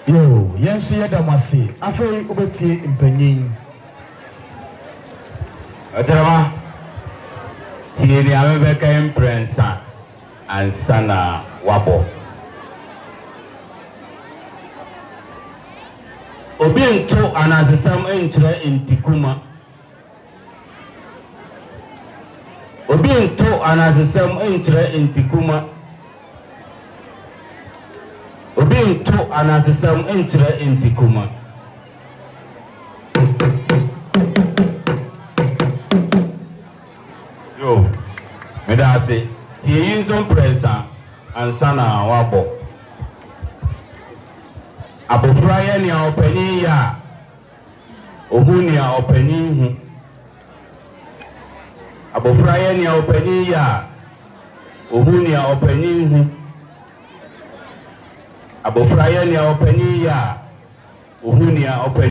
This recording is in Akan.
Yo, yes, yeah, damasi. Afei ubeti impenyin. Oterama. Tieni amebeka imprensa ansana wabo. Obi nto anasesam enkyere intikuma. Obi nto anasesam enkyere intikuma. Obi nto anasesam enkyere intikuma. Yo, medase tie yinzo prensa ansana wabo. Abofra ye ni opani ya ohuni ya opani hu. Abofra ye ni opani ya ohuni ya opani hu. Abofra ye ni opani ya ohuni ya opani